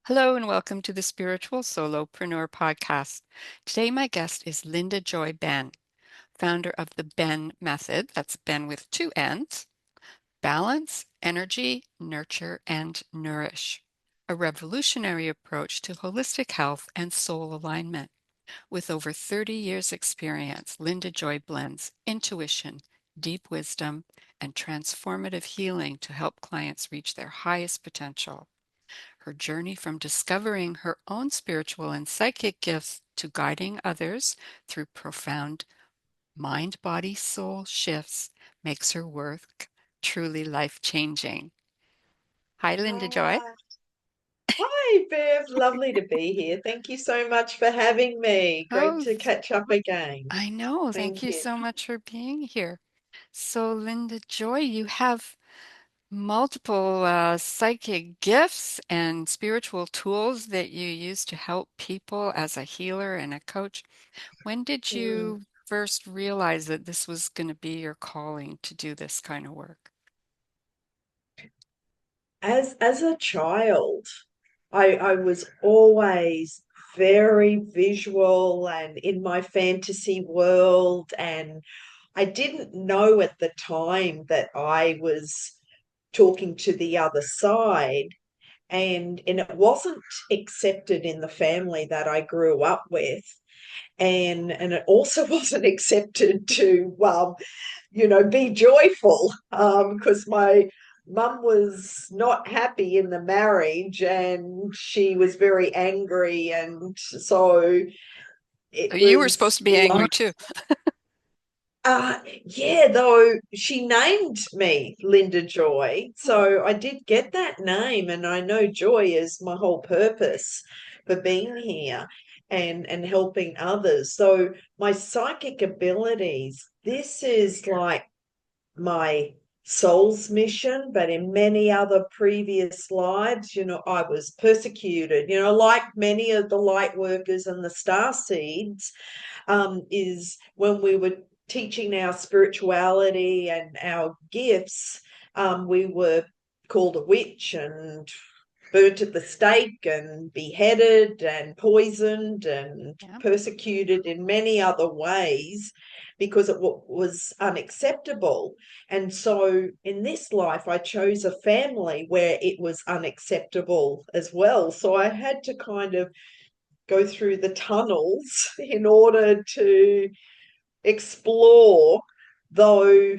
Hello and welcome to the Spiritual Solopreneur Podcast. Today, my guest is Linda Joy Benn, founder of the Benn Method. That's Benn with two N's: balance, energy, nurture, and nourish. A revolutionary approach to holistic health and soul alignment. With over 30 years' experience, Linda Joy blends intuition, deep wisdom, and transformative healing to help clients reach their highest potential. Her journey from discovering her own spiritual and psychic gifts to guiding others through profound mind, body, soul shifts makes her work truly life-changing. Hi, Linda Joy. Ah, hi, Bev. Lovely to be here. Thank you so much for having me. Great Oh, to catch up again. I know. Thank Thank you you. so much for being here. So, Linda Joy, you have multiple psychic gifts and spiritual tools that you use to help people as a healer and a coach. When did Mm. you first realize that this was going to be your calling to do this kind of work? As a child, I was always very visual and in my fantasy world, and I didn't know at the time that I was talking to the other side, and it wasn't accepted in the family that I grew up with. And it also wasn't accepted to be joyful, because my mum was not happy in the marriage and she was very angry, and so it You were supposed was to be angry like, too. yeah, though she named me Linda Joy. Oh, So I did get that name, and I know joy is my whole purpose for being here and helping others. So my psychic abilities, this is like my soul's mission, but in many other previous lives, I was persecuted, like many of the light workers and the star seeds, is when we were teaching our spirituality and our gifts, we were called a witch and burnt at the stake and beheaded and poisoned and yeah. persecuted in many other ways because it was unacceptable. And so in this life, I chose a family where it was unacceptable as well. So I had to kind of go through the tunnels in order to explore, though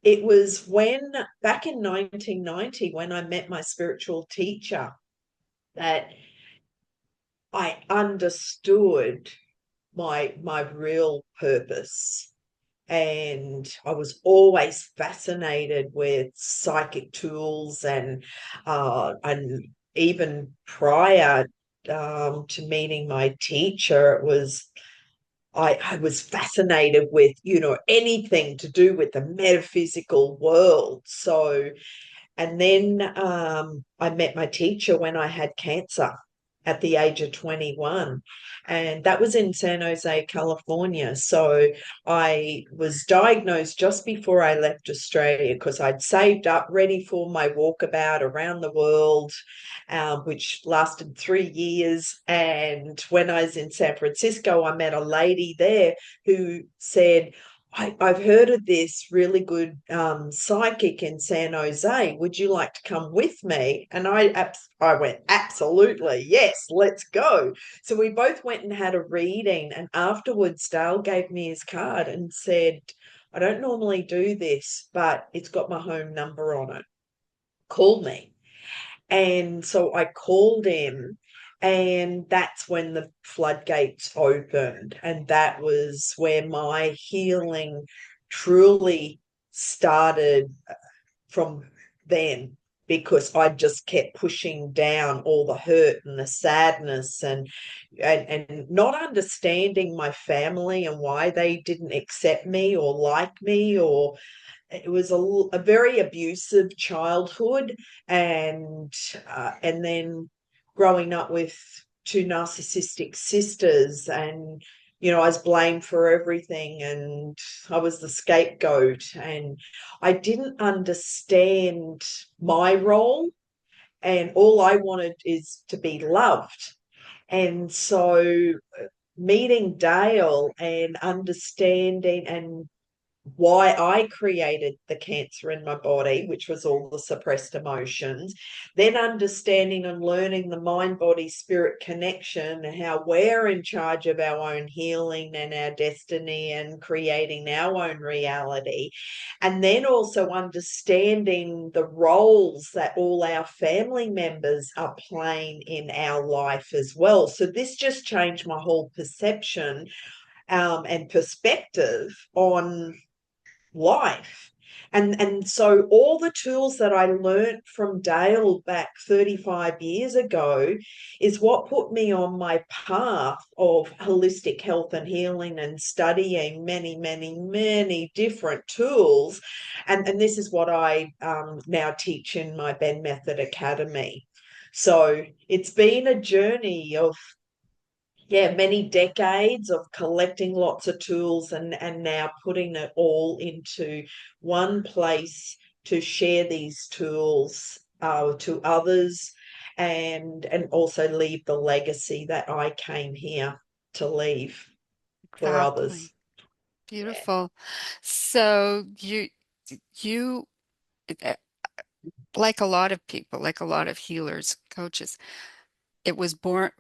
it was when back in 1990 when I met my spiritual teacher that I understood my real purpose. And I was always fascinated with psychic tools, and even prior to meeting my teacher, it was I was fascinated with, anything to do with the metaphysical world. So, and then I met my teacher when I had cancer at the age of 21. And that was in San Jose, California. So I was diagnosed just before I left Australia because I'd saved up ready for my walkabout around the world, which lasted 3 years. And when I was in San Francisco, I met a lady there who said, I've heard of this really good psychic in San Jose. Would you like to come with me? And I went, absolutely, yes, let's go. So we both went and had a reading. And afterwards, Dale gave me his card and said, I don't normally do this, but it's got my home number on it. Call me. And so I called him, and that's when the floodgates opened. And that was where my healing truly started from then, because I just kept pushing down all the hurt and the sadness, and not understanding my family and why they didn't accept me or like me, or it was a very abusive childhood, and then growing up with two narcissistic sisters, and I was blamed for everything, and I was the scapegoat, and I didn't understand my role, and all I wanted is to be loved. And so meeting Dale and understanding and why I created the cancer in my body, which was all the suppressed emotions, then understanding and learning the mind, body, spirit connection and how we're in charge of our own healing and our destiny and creating our own reality. And then also understanding the roles that all our family members are playing in our life as well. So this just changed my whole perception and perspective on life. And so all the tools that I learned from Dale back 35 years ago is what put me on my path of holistic health and healing and studying many, many, many different tools. And this is what I now teach in my Benn Method Academy. So it's been a journey of many decades of collecting lots of tools and now putting it all into one place to share these tools to others and also leave the legacy that I came here to leave for others. Exactly. Beautiful. So you eh, like a lot of people, like a lot of healers, coaches, it was born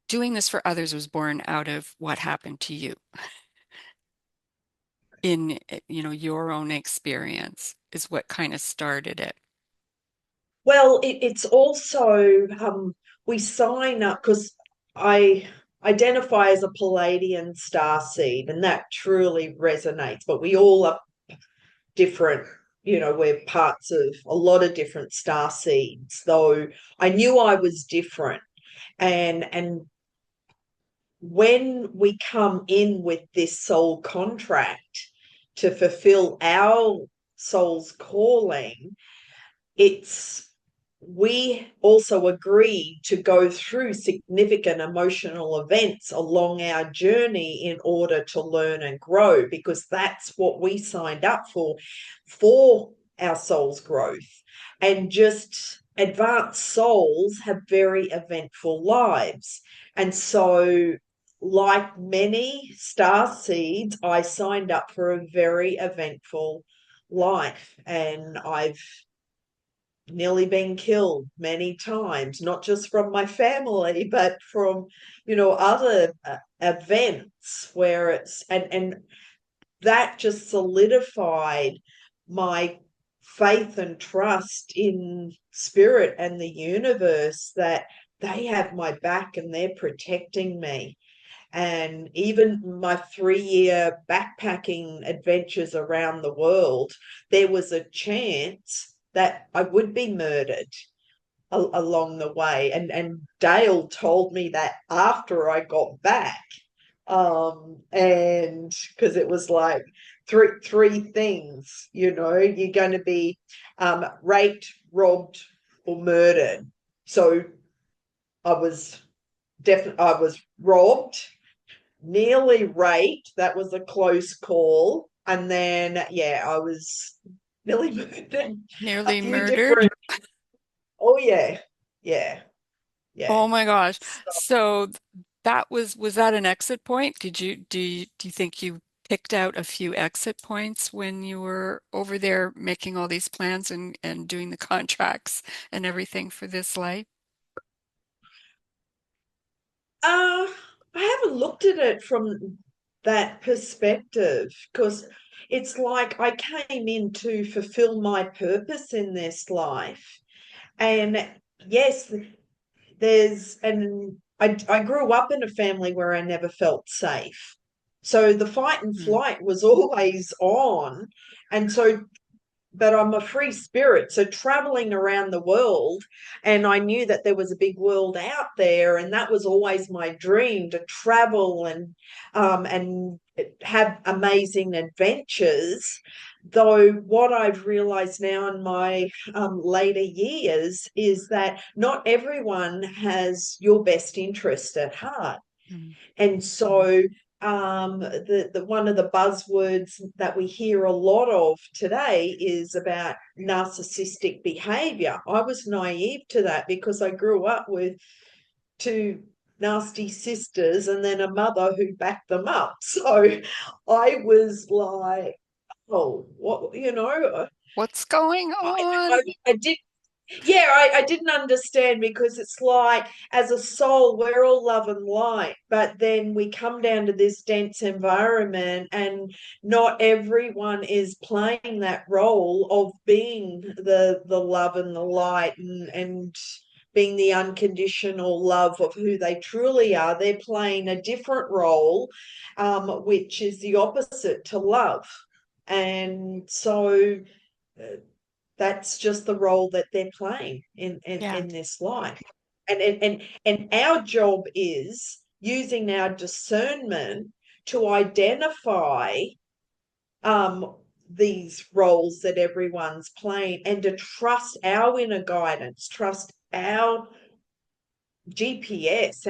doing this for others was born out of what happened to you in your own experience is what kind of started it. Well, it's also we sign up because I identify as a Palladian star seed, and that truly resonates. But we all are different, we're parts of a lot of different star seeds. Though I knew I was different, and when we come in with this soul contract to fulfill our soul's calling, it's we also agree to go through significant emotional events along our journey in order to learn and grow, because that's what we signed up for our soul's growth. And just advanced souls have very eventful lives. And so, like many star seeds, I signed up for a very eventful life. And I've nearly been killed many times, not just from my family, but from, other events where and that just solidified my faith and trust in spirit and the universe that they have my back and they're protecting me. And even my 3-year backpacking adventures around the world, there was a chance that I would be murdered along the way. And Dale told me that after I got back. And because it was like three things, you're going to be raped, robbed, or murdered. So I was robbed, nearly raped. That was a close call. And then, I was nearly murdered. A Nearly few murdered? different, oh, yeah, yeah, yeah. Oh my gosh. So, So that was that an exit point? Do you think you picked out a few exit points when you were over there making all these plans and doing the contracts and everything for this life? I haven't looked at it from that perspective because it's like I came in to fulfill my purpose in this life. And yes, I grew up in a family where I never felt safe. So the fight and Mm, flight was always on. And so, but I'm a free spirit. So traveling around the world, and I knew that there was a big world out there, and that was always my dream to travel and have amazing adventures. Though what I've realized now in my later years is that not everyone has your best interest at heart. mm, And so the one of the buzzwords that we hear a lot of today is about narcissistic behavior. I was naive to that because I grew up with two nasty sisters and then a mother who backed them up. So I was like, oh, what, What's going on? I did yeah, I didn't understand because it's like as a soul, we're all love and light, but then we come down to this dense environment and not everyone is playing that role of being the love and the light and being the unconditional love of who they truly are. They're playing a different role, which is the opposite to love. And so that's just the role that they're playing Yeah, in this life. And our job is using our discernment to identify um these roles that everyone's playing and to trust our inner guidance, trust our GPS,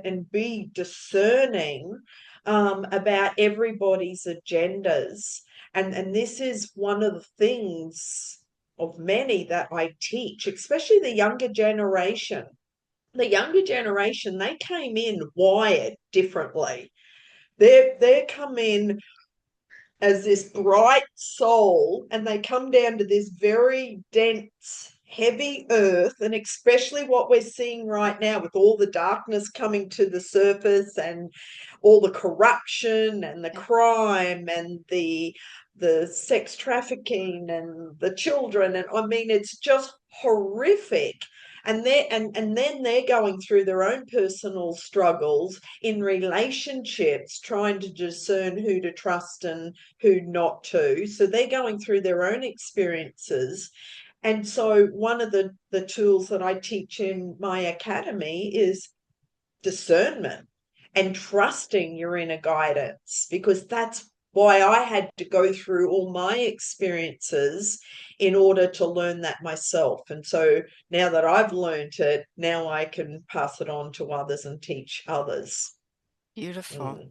and be discerning about everybody's agendas. And this is one of the things of many that I teach, especially the younger generation. The younger generation, they came in wired differently. They come in as this bright soul, and they come down to this very dense, heavy earth. And especially what we're seeing right now with all the darkness coming to the surface and all the corruption and the yeah, crime and the sex trafficking and the children. And I mean, it's just horrific. And then they're going through their own personal struggles in relationships, trying to discern who to trust and who not to. So they're going through their own experiences. And so one of the tools that I teach in my academy is discernment and trusting your inner guidance, because that's why I had to go through all my experiences in order to learn that myself. And so now that I've learned it, now I can pass it on to others and teach others. beautiful. Mm.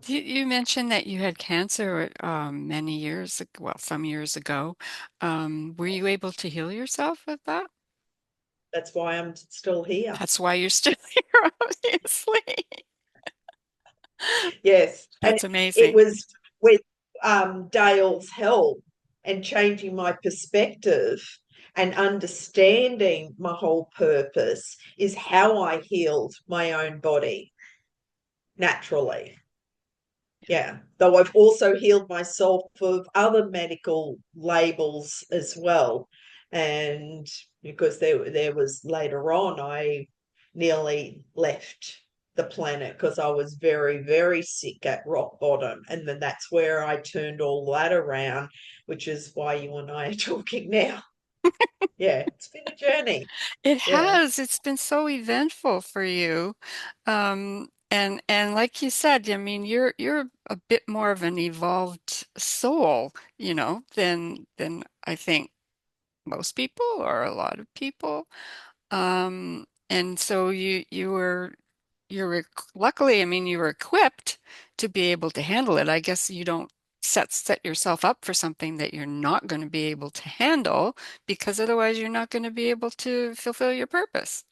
You mentioned that you had cancer many years ago, well, some years ago. Were you able to heal yourself of that? That's why I'm still here. That's why you're still here, obviously. Yes. And That's it amazing. was with Dale's help and changing my perspective and understanding my whole purpose is how I healed my own body naturally. Yeah. Though I've also healed myself of other medical labels as well. And because there was later on, I nearly left the planet because I was very, very sick at rock bottom. And then that's where I turned all that around, which is why you and I are talking now. Yeah, it's been a journey. It Yeah. has. It's been so eventful for you. And like you said, I mean, you're a bit more of an evolved soul, than I think most people or a lot of people. And so you were luckily, I mean, you were equipped to be able to handle it. I guess you don't set yourself up for something that you're not going to be able to handle because otherwise you're not going to be able to fulfill your purpose.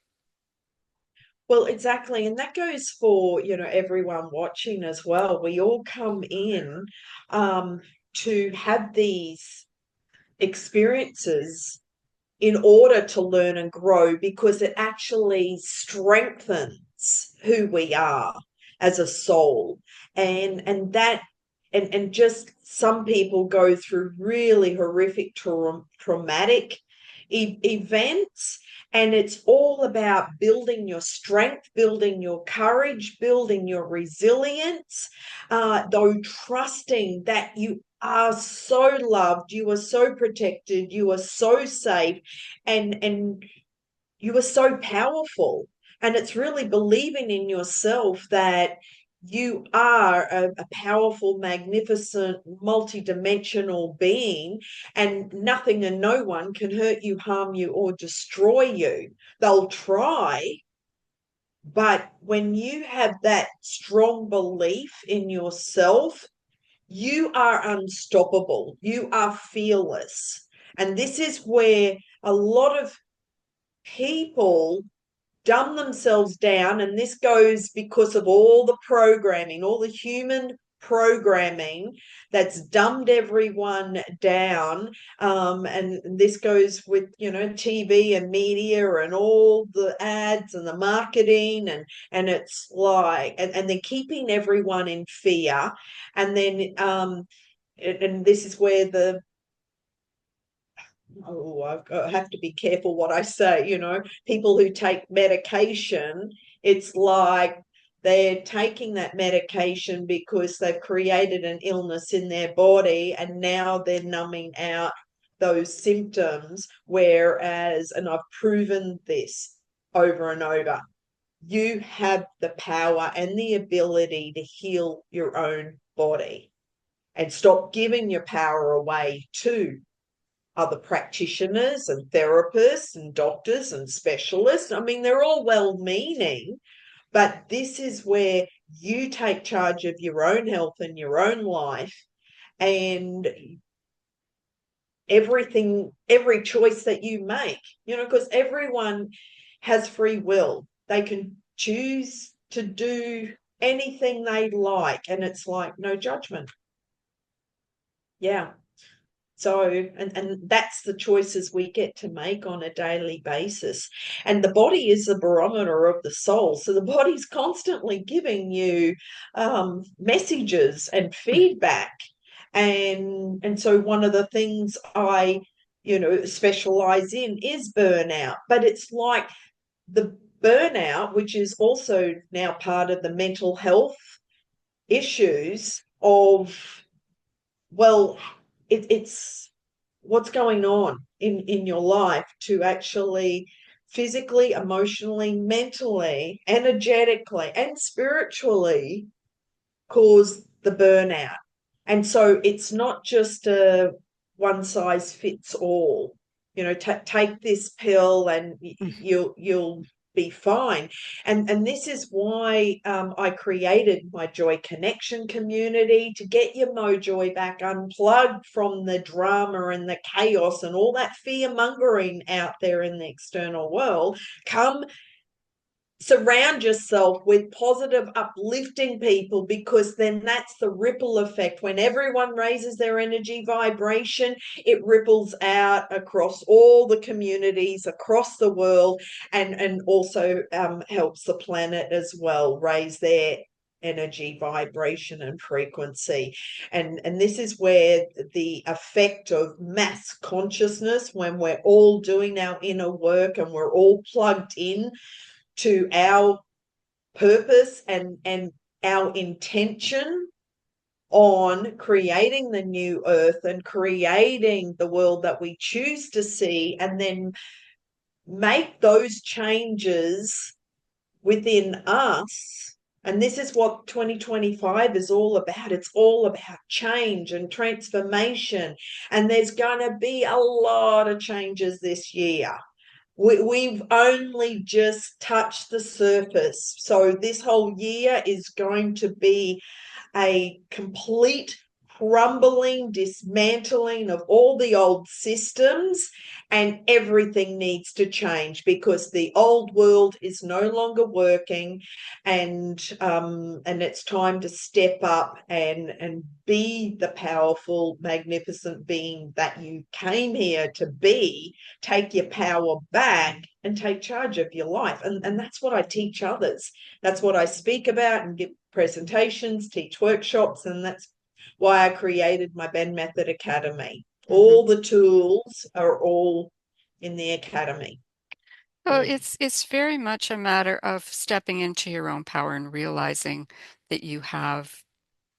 Well, exactly. And that goes for, everyone watching as well. We all come in um, to have these experiences in order to learn and grow because it actually strengthens who we are as a soul. And just some people go through really horrific traumatic events, and it's all about building your strength, building your courage, building your resilience, though trusting that you are so loved, you are so protected, you are so safe, and you are so powerful. And it's really believing in yourself that you are a powerful, magnificent, multidimensional being, and nothing and no one can hurt you, harm you, or destroy you. They'll try, But when you have that strong belief in yourself, you are unstoppable. You are fearless. And this is where a lot of people dumb themselves down. And this goes because of all the programming, all the human programming that's dumbed everyone down. And this goes with, TV and media and all the ads and the marketing. And it's like, and they're keeping everyone in fear. And then, and this is where I have to be careful what I say. People who take medication, it's like they're taking that medication because they've created an illness in their body and now they're numbing out those symptoms. Whereas, and I've proven this over and over, you have the power and the ability to heal your own body and stop giving your power away to other practitioners and therapists and doctors and specialists. I mean, they're all well meaning, but this is where you take charge of your own health and your own life, and every choice that you make, because everyone has free will. They can choose to do anything they like, and it's like no judgment. Yeah. So, and that's the choices we get to make on a daily basis. And the body is the barometer of the soul. So the body's constantly giving you messages and feedback. And so one of the things I, specialize in is burnout. But it's like the burnout, which is also now part of the mental health issues of, well, it's what's going on in your life to actually physically, emotionally, mentally, energetically, and spiritually cause the burnout. And so it's not just a one size fits all. Take this pill and you'll be fine. And this is why I created my Joy Connection community, to get your mojo back, unplugged from the drama and the chaos and all that fear mongering out there in the external world. Come surround yourself with positive, uplifting people, because then that's the ripple effect. When everyone raises their energy vibration, it ripples out across all the communities across the world, and also helps the planet as well raise their energy vibration and frequency. And this is where the effect of mass consciousness, when we're all doing our inner work and we're all plugged in to our purpose and our intention on creating the new earth and creating the world that we choose to see, and then make those changes within us. And this is what 2025 is all about. It's all about change and transformation. And there's going to be a lot of changes this year. We've only just touched the surface. So this whole year is going to be a complete crumbling, dismantling of all the old systems, and everything needs to change because the old world is no longer working, and it's time to step up and be the powerful, magnificent being that you came here to be. Take your power back and take charge of your life. And that's what I teach others. That's what I speak about and give presentations, teach workshops, and that's why I created my Benn Method Academy. Mhm. All the tools are all in the academy. So Mm. it's very much a matter of stepping into your own power and realizing that you have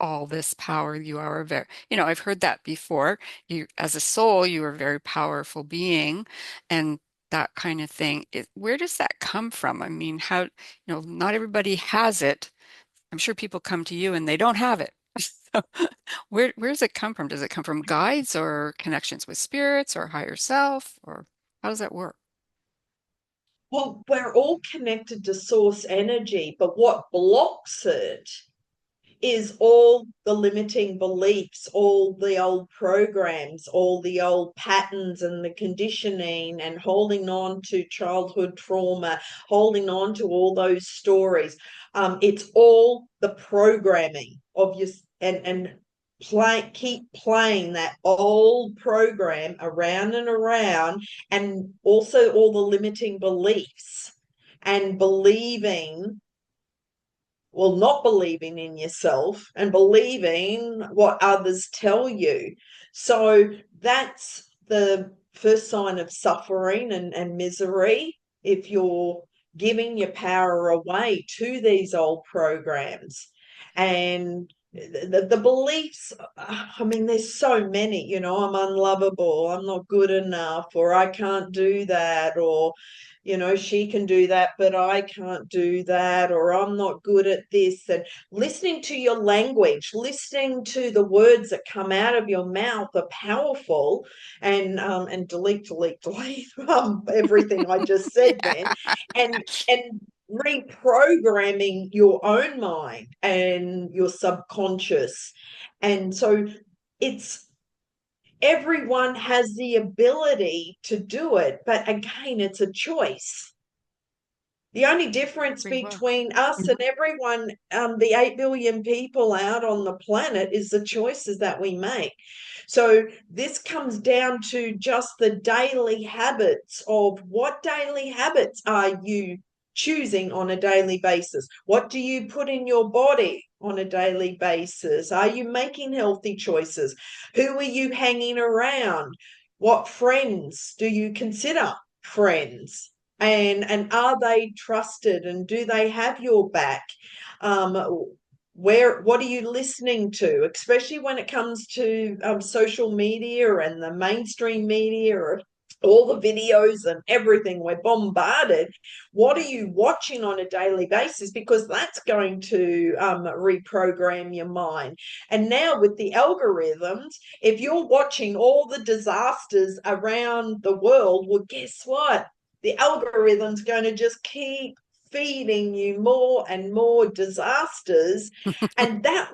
all this power. You are a very, I've heard that before. You, as a soul, you are a very powerful being, and that kind of thing. Where does that come from? I mean, not everybody has it. I'm sure people come to you and they don't have it. So where does it come from? Does it come from guides or connections with spirits or higher self, or how does that work? Well, we're all connected to source energy, but what blocks it is all the limiting beliefs, all the old programs, all the old patterns and the conditioning, and holding on to childhood trauma, holding on to all those stories. It's all the programming of your and keep playing that old program around and around, and also all the limiting beliefs and believing, well, not believing in yourself and believing what others tell you. So that's the first sign of suffering and misery. If you're giving your power away to these old programs and the beliefs, I mean, there's so many, I'm unlovable, I'm not good enough, or I can't do that, or she can do that, but I can't do that, or I'm not good at this. And listening to your language, listening to the words that come out of your mouth are powerful. And delete everything I just said then, and reprogramming your own mind and your subconscious. And so it's everyone has the ability to do it, but again, it's a choice. The only difference Free will. between us and everyone, the 8 billion people out on the planet, is the choices that we make. So this comes down to just the daily habits of what daily habits are you choosing on a daily basis? What do you put in your body on a daily basis? Are you making healthy choices? Who are you hanging around? What friends do you consider friends? And are they trusted, and do they have your back? um what are you listening to, especially when it comes to social media and the mainstream media, or all the videos and everything we're bombarded? What are you watching on a daily basis? Because that's going to reprogram your mind. And now with the algorithms, if you're watching all the disasters around the world, well, guess what? The algorithm's going to just keep feeding you more and more disasters, and that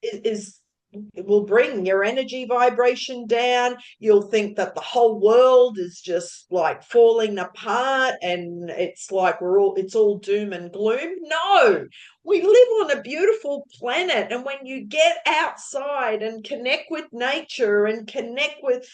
is it will bring your energy vibration down. You'll think that the whole world is just like falling apart, and it's all doom and gloom. No, we live on a beautiful planet, and when you get outside and connect with nature and connect with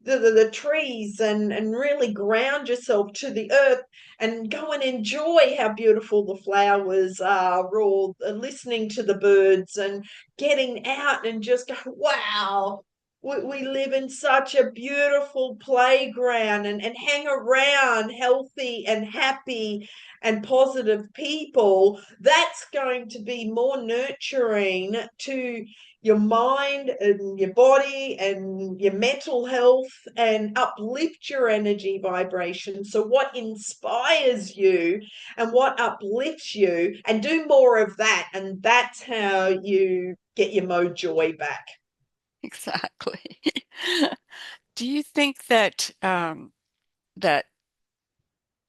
the trees, and really ground yourself to the earth, and go and enjoy how beautiful the flowers are, or listening to the birds, and getting out and just go, wow, we live in such a beautiful playground, and hang around healthy and happy and positive people. That's going to be more nurturing to your mind and your body and your mental health, and uplift your energy vibration. So what inspires you and what uplifts you, and do more of that, and that's how you get your joy back. Exactly. Do you think that that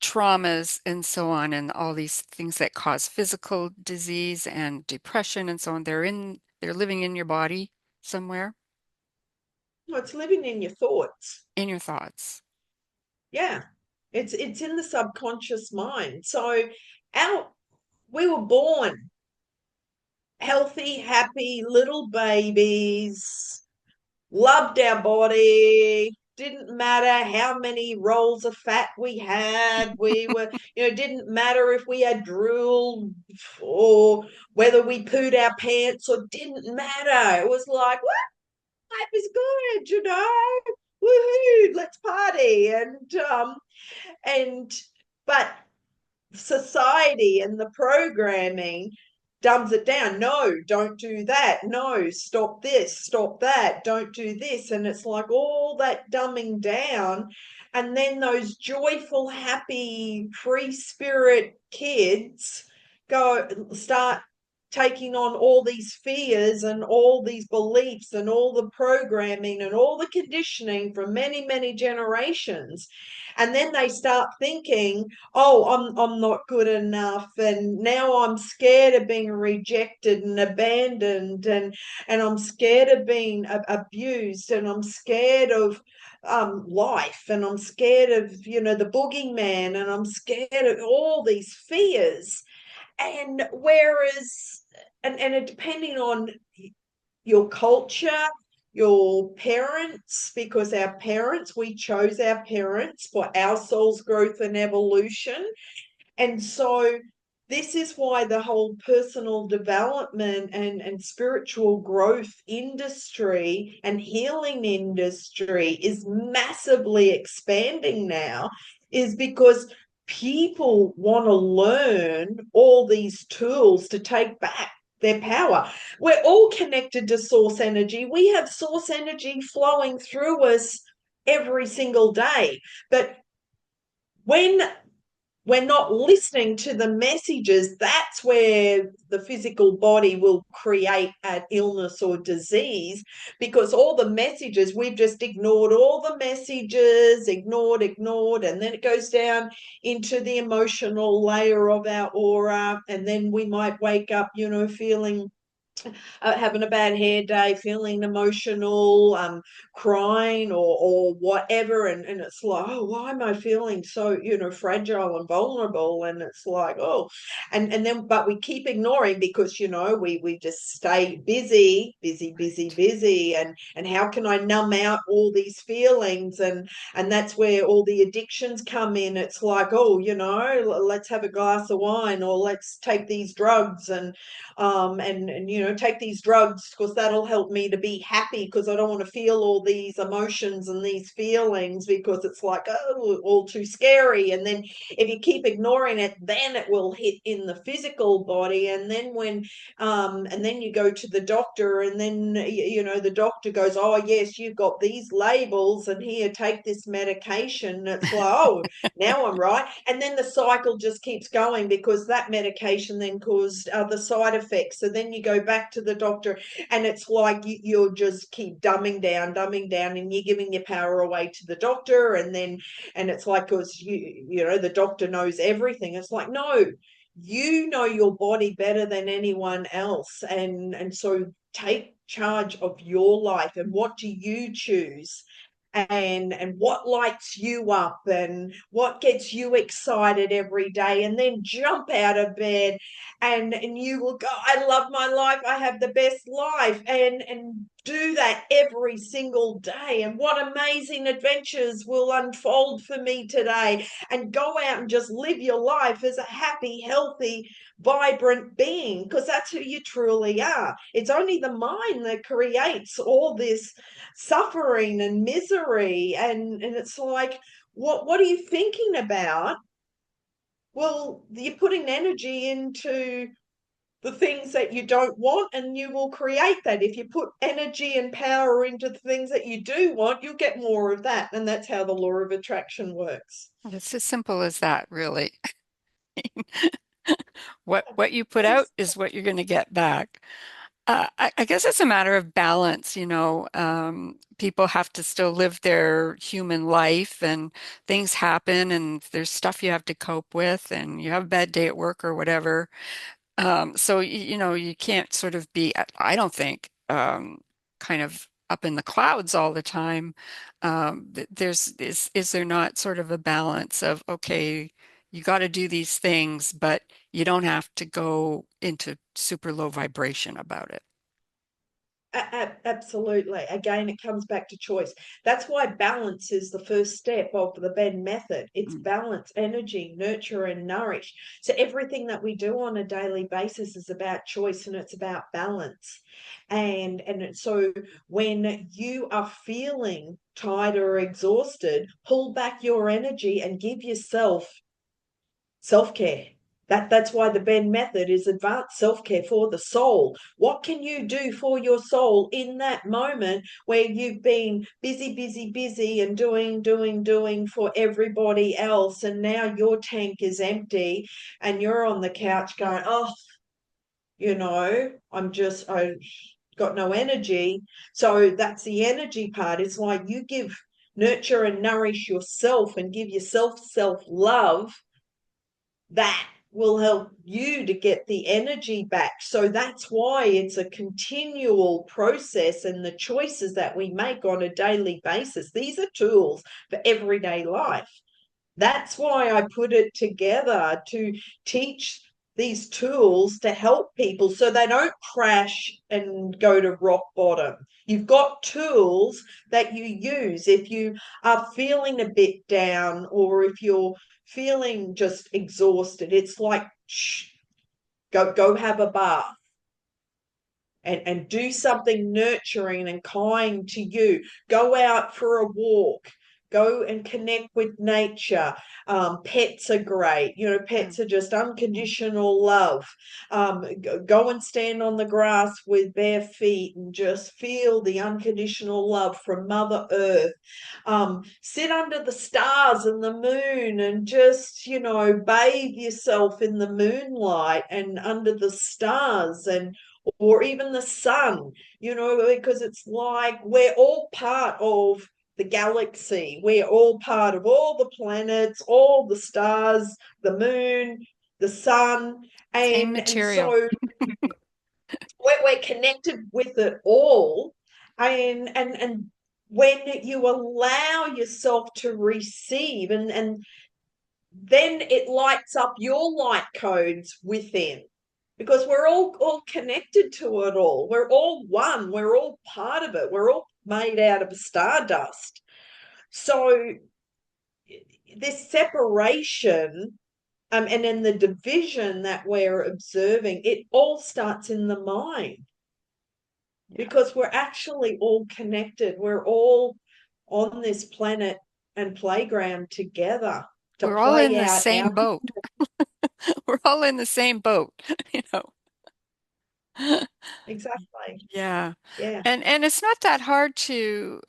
traumas and so on and all these things that cause physical disease and depression and so on, they're living in your body somewhere, Well, it's living in your thoughts. in your thoughts? Yeah, it's in the subconscious mind. So our we were born healthy, happy little babies, loved our body. Didn't matter how many rolls of fat we had. We were, didn't matter if we had drool, or whether we pooed our pants, or didn't matter. It was like, what? Life is good. Woohoo, let's party. And but society and the programming dumbs it down. No, don't do that. No, stop this, stop that, don't do this. And it's like all that dumbing down. And then those joyful, happy, free spirit kids go start taking on all these fears and all these beliefs and all the programming and all the conditioning from many, many generations. And then they start thinking, oh, I'm not good enough, and now I'm scared of being rejected and abandoned, and I'm scared of being abused, and I'm scared of life, and I'm scared of the boogeyman, and I'm scared of all these fears. And whereas, and it, depending on your culture, your parents, because our parents, we chose our parents for our soul's growth and evolution. And so this is why the whole personal development and spiritual growth industry and healing industry is massively expanding now, is because people want to learn all these tools to take back their power. We're all connected to source energy. We have source energy flowing through us every single day. But when we're not listening to the messages, that's where the physical body will create an illness or disease, because all the messages, we've just ignored all the messages, ignored, and then it goes down into the emotional layer of our aura, and then we might wake up, feeling having a bad hair day, feeling emotional, crying or whatever. And it's like, oh, why am I feeling so, fragile and vulnerable? And it's like, oh, and then, but we keep ignoring because, we just stay busy. And how can I numb out all these feelings? And that's where all the addictions come in. It's like, oh, let's have a glass of wine, or let's take these drugs, and take these drugs because that'll help me to be happy, because I don't want to feel all these emotions and these feelings, because it's like, oh, all too scary. And then if you keep ignoring it, then it will hit in the physical body. And then and then you go to the doctor, and then the doctor goes, oh yes, you've got these labels, and here, take this medication. It's like, oh, now I'm right. And then the cycle just keeps going, because that medication then caused other side effects. So then you go back to the doctor, and it's like you'll just keep dumbing down, and you're giving your power away to the doctor. And it's like, because the doctor knows everything. It's like, no, you know your body better than anyone else. And so take charge of your life, and what do you choose, and what lights you up, and what gets you excited every day. And then jump out of bed, and you will go, I love my life, I have the best life, and do that every single day. And what amazing adventures will unfold for me today. And go out and just live your life as a happy, healthy, vibrant being, because that's who you truly are. It's only the mind that creates all this suffering and misery. And it's like, what are you thinking about? Well, you're putting energy into the things that you don't want, and you will create that. If you put energy and power into the things that you do want, you'll get more of that. And that's how the law of attraction works. It's as simple as that, really. What you put out It's is what you're going to get back. I guess it's a matter of balance, people have to still live their human life, and things happen, and there's stuff you have to cope with, and you have a bad day at work or whatever. So, you can't sort of be, I don't think, kind of up in the clouds all the time. Is there not sort of a balance of, okay, you got to do these things, but you don't have to go into super low vibration about it. Absolutely. Again, it comes back to choice. That's why balance is the first step of the Benn method. It's Mm. balance, energy, nurture, and nourish. So everything that we do on a daily basis is about choice, and it's about balance. And so when you are feeling tired or exhausted, pull back your energy and give yourself self-care. That's why the Benn method is advanced self-care for the soul. What can you do for your soul in that moment where you've been busy and doing for everybody else, and now your tank is empty, and you're on the couch going, oh, I got no energy. So that's the energy part. It's like you nurture and nourish yourself and give yourself self-love. That will help you to get the energy back. So that's why it's a continual process, and the choices that we make on a daily basis, these are tools for everyday life. That's why I put it together, to teach these tools to help people so they don't crash and go to rock bottom. You've got tools that you use if you are feeling a bit down, or if you're feeling just exhausted. It's like, shh, go have a bath, and do something nurturing and kind to you. Go out for a walk. Go and connect with nature. Pets are great. Mm. Pets are just unconditional love. Go and stand on the grass with bare feet and just feel the unconditional love from Mother Earth. Sit under the stars and the moon and just, bathe yourself in the moonlight and under the stars, or even the sun, because it's like we're all part of the galaxy. We're all part of all the planets, all the stars, the moon, the sun, Same and material. so we're connected with it all. And when you allow yourself to receive, and then it lights up your light codes within, because we're all connected to it all. We're all one. We're all part of it. We're all made out of stardust. So this separation, and then the division that we're observing, it all starts in the mind, Yeah. because we're actually all connected. We're all on this planet and playground together to We're all in play the out same our. boat. We're all in the same boat, you know. Exactly. Yeah. Yeah. And it's not that hard to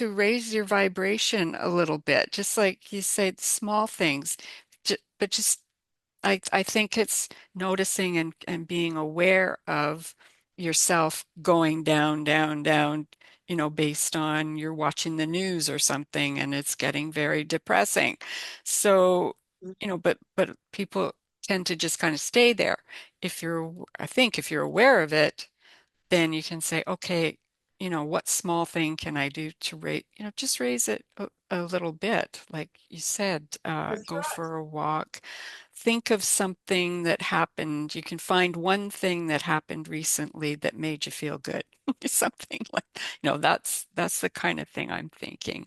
raise your vibration a little bit, just like you say, small things. But just I think it's noticing and being aware of yourself going down, down, down, based on you're watching the news or something and it's getting very depressing. So, but people tend to just kind of stay there. I think if you're aware of it, then you can say, okay, what small thing can I do to rate, just raise it a little bit. Like you said, That's go right. for a walk. Think of something that happened. You can find one thing that happened recently that made you feel good. Something like, that's the kind of thing I'm thinking.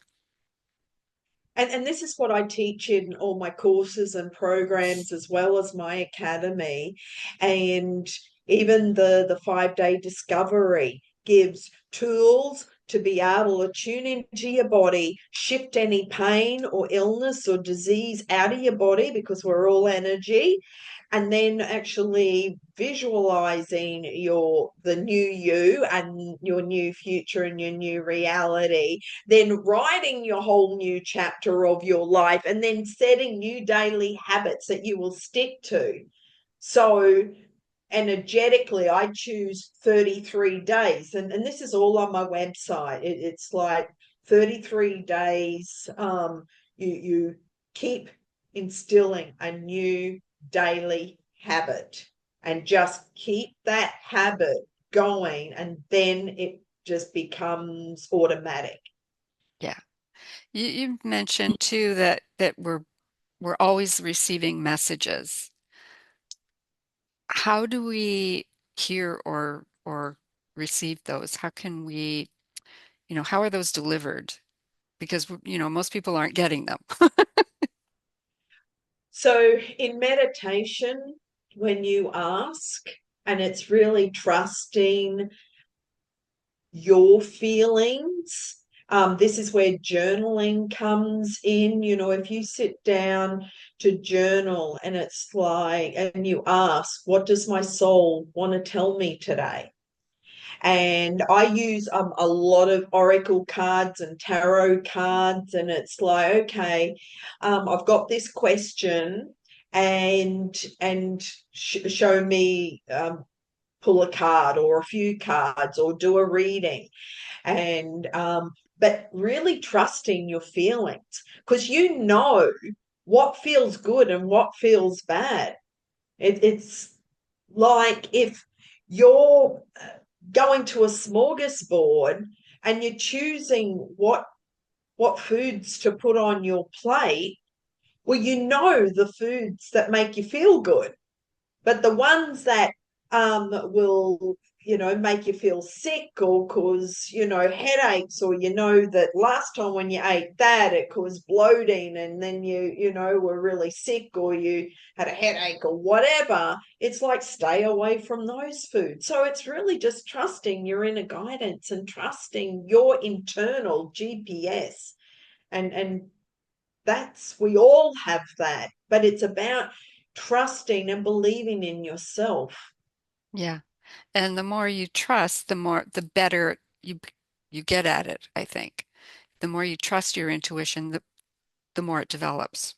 And this is what I teach in all my courses and programs, as well as my academy. And even the 5-day discovery gives tools to be able to tune into your body, shift any pain or illness or disease out of your body, because we're all energy, and then actually visualizing the new you and your new future and your new reality, then writing your whole new chapter of your life, and then setting new daily habits that you will stick to. So energetically, I choose 33 days, and this is all on my website. It's like 33 days. You keep instilling a new daily habit, and just keep that habit going, and then it just becomes automatic. Yeah. You mentioned too that we're always receiving messages. How do we hear or receive those? How can we, how are those delivered? Because, most people aren't getting them. So in meditation, when you ask, and it's really trusting your feelings, this is where journaling comes in. If you sit down to journal, and it's like, and you ask, what does my soul want to tell me today? And I use a lot of oracle cards and tarot cards, and it's like, okay, I've got this question, and show me. pull a card or a few cards or do a reading. And but really trusting your feelings, because you know what feels good and what feels bad. It's like if you're going to a smorgasbord and you're choosing what foods to put on your plate. Well, you know the foods that make you feel good, but the ones that will, make you feel sick or cause, headaches, or that last time when you ate that it caused bloating and then were really sick, or you had a headache or whatever. It's like, stay away from those foods. So it's really just trusting your inner guidance and trusting your internal GPS. And that's, we all have that, but it's about trusting and believing in yourself. Yeah. And the more you trust, the better you get at it, I think. The more you trust your intuition, the more it develops.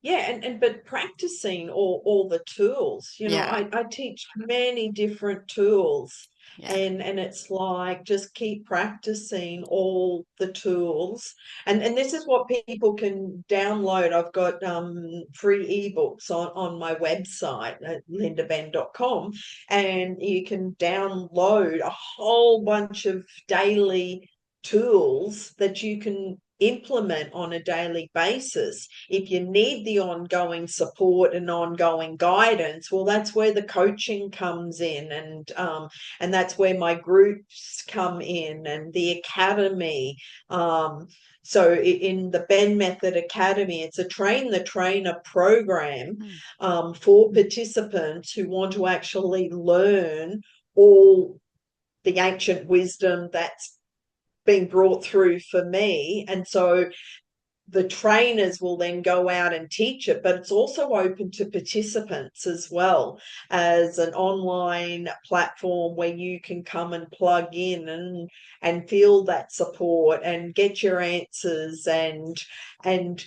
Yeah, and but practicing all the tools, Yeah. I teach many different tools, Yeah. and it's like, just keep practicing all the tools. And this is what people can download. I've got free ebooks on my website at lindabenn.com, and you can download a whole bunch of daily tools that you can implement on a daily basis. If you need the ongoing support and ongoing guidance, well, that's where the coaching comes in, and that's where my groups come in, and the academy. So in the Benn Method Academy, it's a train the trainer program Mm. for participants who want to actually learn all the ancient wisdom that's been brought through for me. And so the trainers will then go out and teach it, but it's also open to participants as well, as an online platform where you can come and plug in and feel that support and get your answers, and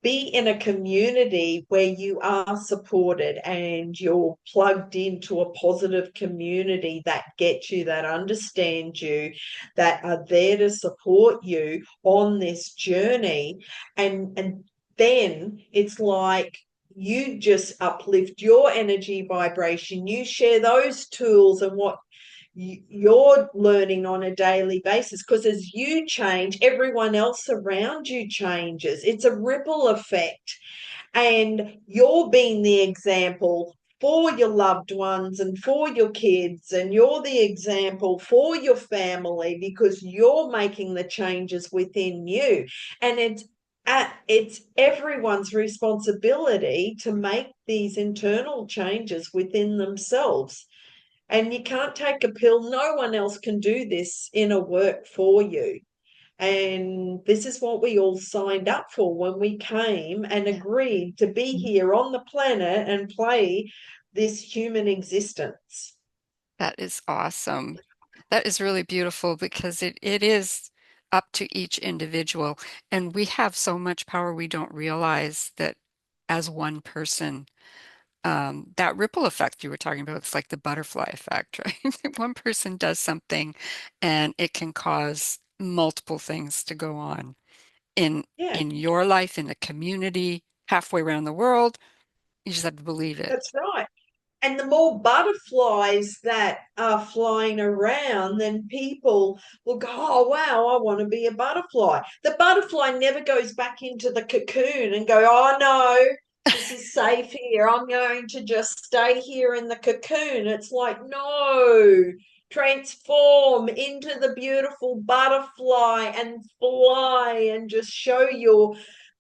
be in a community where you are supported and you're plugged into a positive community that gets you, that understands you, that are there to support you on this journey. And then it's like, you just uplift your energy vibration, you share those tools and what you're learning on a daily basis, because as you change, everyone else around you changes. It's a ripple effect, and you're being the example for your loved ones and for your kids, and you're the example for your family because you're making the changes within you. And it's everyone's responsibility to make these internal changes within themselves. And you can't take a pill. No one else can do this inner work for you. And this is what we all signed up for when we came and Yeah. agreed to be here on the planet and play this human existence. That is awesome. That is really beautiful because it is up to each individual. And we have so much power we don't realize that as one person. That ripple effect you were talking about, it's like the butterfly effect, right? One person does something and it can cause multiple things to go on in Yeah, in your life, in the community, halfway around the world. You just have to believe it. that's right. And the more butterflies that are flying around, then people will go, oh, wow, I want to be a butterfly. The butterfly never goes back into the cocoon and go, oh, no, this is safe here. I'm going to just stay here in the cocoon. It's like, no, transform into the beautiful butterfly and fly and just show your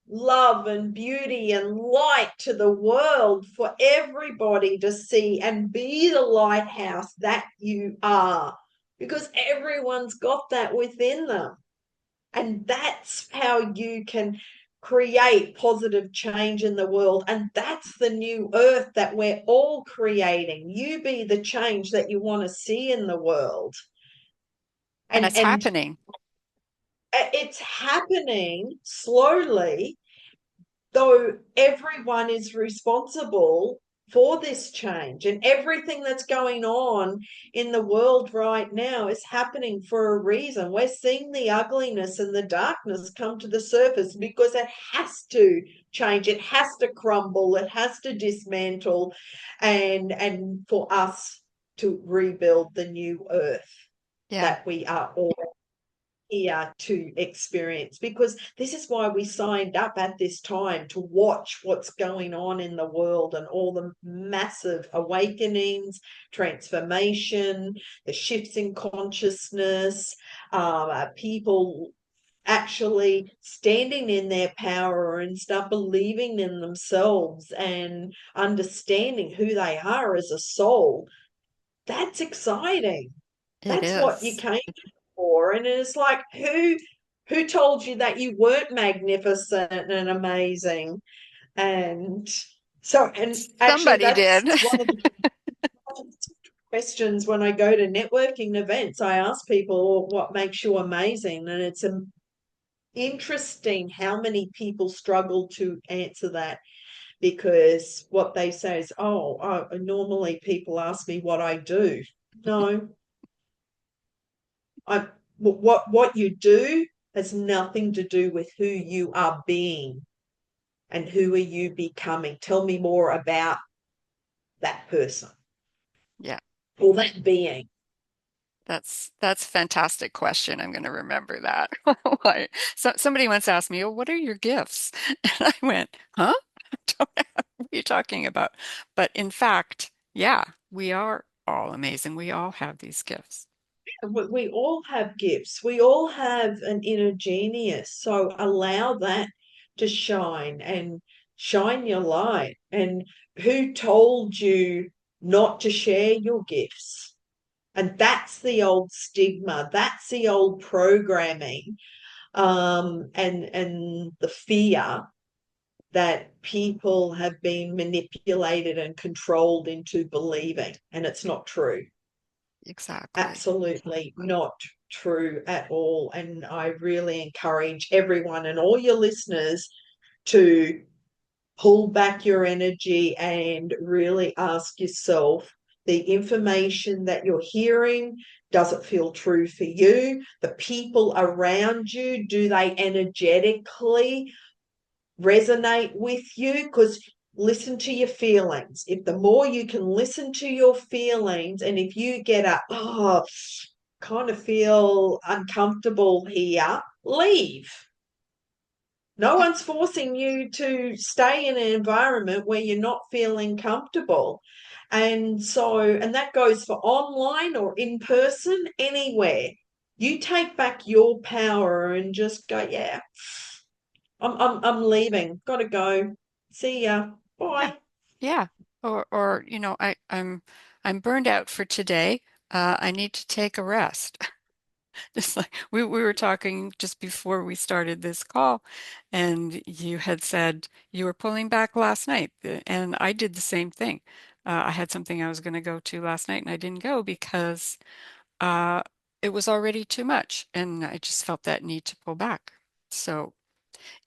love and beauty and light to the world for everybody to see, and be the lighthouse that you are, because everyone's got that within them. And that's how you can create positive change in the world. And that's the new earth that we're all creating. You be the change that you want to see in the world. And and it's and happening. it's happening slowly, though everyone is responsible for this change. And everything that's going on in the world right now is happening for a reason. We're seeing the ugliness and the darkness come to the surface because it has to change, it has to crumble, it has to dismantle, and for us to rebuild the new earth Yeah, that we are all here to experience, because this is why we signed up at this time, to watch what's going on in the world and all the massive awakenings, transformation, the shifts in consciousness, people actually standing in their power and start believing in themselves and understanding who they are as a soul. That's exciting. it That's what you is. came for. And it's like, who told you that you weren't magnificent and amazing? And so, and actually Somebody that's did. one of the questions when I go to networking events. I ask people what makes you amazing, and it's interesting how many people struggle to answer that, because what they say is, normally people ask me what I do. No, I what you do has nothing to do with who you are being and who are you becoming. Tell me more about that person Yeah, or that being. that's a fantastic question. I'm going to remember that. Why? So somebody once asked me, "Oh, what are your gifts?" And I went, "Huh? Don't know what are you talking about?" But in fact, yeah, we are all amazing. We all have these gifts. We all have gifts. We all have an inner genius. So allow that to shine and shine your light. And who told you not to share your gifts? And that's the old stigma. That's the old programming, and the fear that people have been manipulated and controlled into believing. And it's not true. Exactly. Absolutely not true at all. And I really encourage everyone and all your listeners to pull back your energy and really ask yourself, the information that you're hearing, does it feel true for you? The people around you, do they energetically resonate with you? Because listen to your feelings. If the more you can listen to your feelings, and if you get kind of feel uncomfortable here, leave. No Yeah, one's forcing you to stay in an environment where you're not feeling comfortable. And so, and that goes for online or in person, anywhere. You take back your power and just go, yeah, I'm leaving. Gotta go. See ya. yeah, Bye. yeah. Or I'm burned out for today. I need to take a rest. Just like we were talking just before we started this call, and you had said you were pulling back last night, and I did the same thing. I had something I was going to go to last night, and I didn't go because uh, it was already too much, and I just felt that need to pull back. So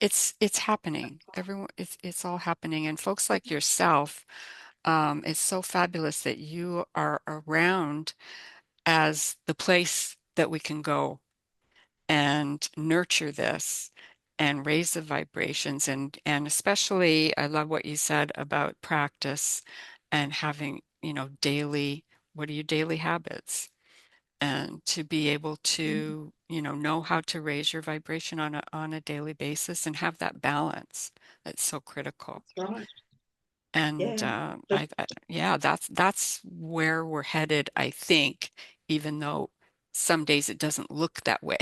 it's happening. Everyone, it's all happening, and folks like yourself, it's so fabulous that you are around as the place that we can go and nurture this and raise the vibrations, and especially I love what you said about practice and having, daily, what are your daily habits, and to be able to, know how to raise your vibration on a daily basis and have that balance. That's so critical. That's right. And Yeah. yeah, that's where we're headed, I think, even though some days it doesn't look that way.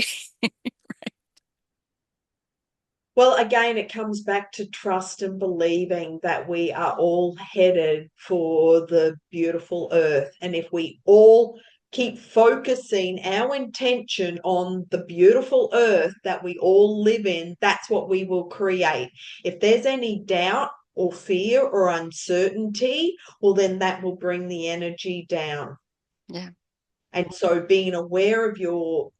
Well, again, it comes back to trust and believing that we are all headed for the beautiful earth. And if we all keep focusing our intention on the beautiful earth that we all live in, that's what we will create. If there's any doubt or fear or uncertainty, well, then that will bring the energy down. Yeah. And so being aware of your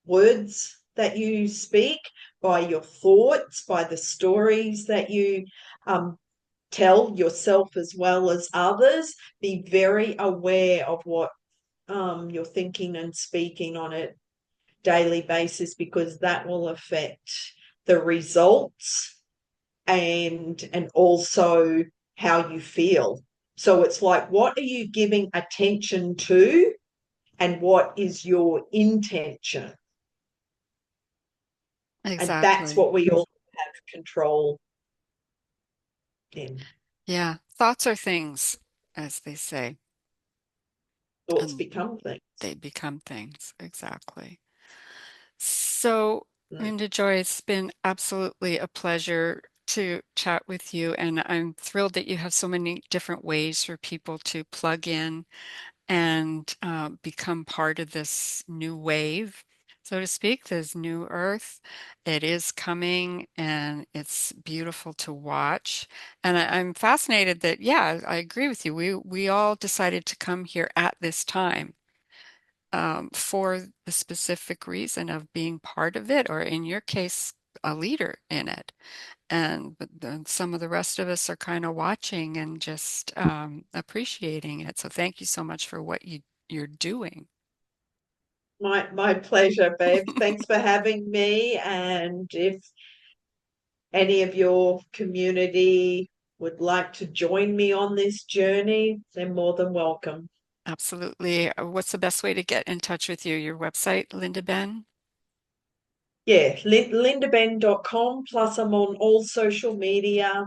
words that you speak, by your thoughts, by the stories that you um, tell yourself as well as others. Be very aware of what you're thinking and speaking on a daily basis, because that will affect the results and also how you feel. So it's like, what are you giving attention to, and what is your intention? And that's Exactly. what we all have control in. Yeah. Thoughts are things, as they say, Thoughts and become they things. become things. Exactly. So, Mm. Linda Joy, it's been absolutely a pleasure to chat with you, and I'm thrilled that you have so many different ways for people to plug in and become part of this new wave, so to speak, this new earth. It is coming and it's beautiful to watch. And I'm fascinated that, yeah, I agree with you. We all decided to come here at this time for the specific reason of being part of it, or in your case, a leader in it. And but then some of the rest of us are kind of watching and just appreciating it. So thank you so much for what you're doing. My pleasure, Bev. Thanks for having me. And if any of your community would like to join me on this journey, they're more than welcome. Absolutely. What's the best way to get in touch with you? Your website, Linda Benn? Yeah, lindabenn.com. Plus, I'm on all social media,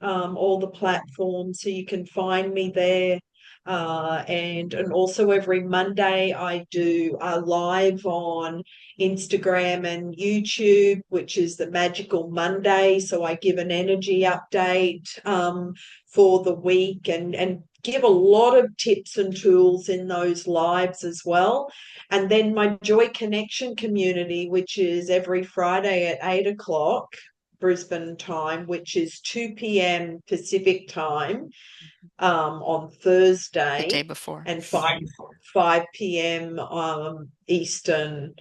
all the platforms, so you can find me there. And also every Monday I do a live on Instagram and YouTube, which is the Magical Monday. So I give an energy update for the week, and give a lot of tips and tools in those lives as well. And then my Joy Connection community, which is every Friday at 8 o'clock Brisbane time, which is 2 p.m. Pacific time on The day Thursday, before. and 5 p.m. Eastern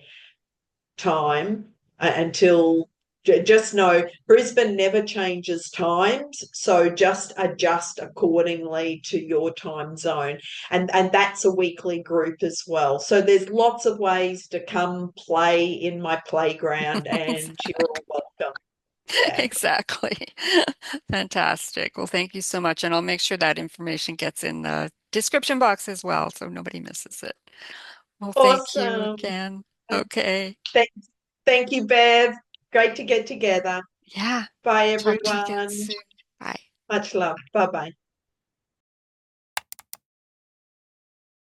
time until. Just know Brisbane never changes times, so just adjust accordingly to your time zone. And that's a weekly group as well. So there's lots of ways to come play in my playground, and you're all welcome. Yeah. Exactly. Fantastic. Well, thank you so much. And I'll make sure that information gets in the description box as well so nobody misses it. Well, thank you Awesome. again. Okay. Thank, thank you, Bev. Great to get together. Yeah. Bye, Talk to you again everyone. soon. Bye. Much love. Bye bye.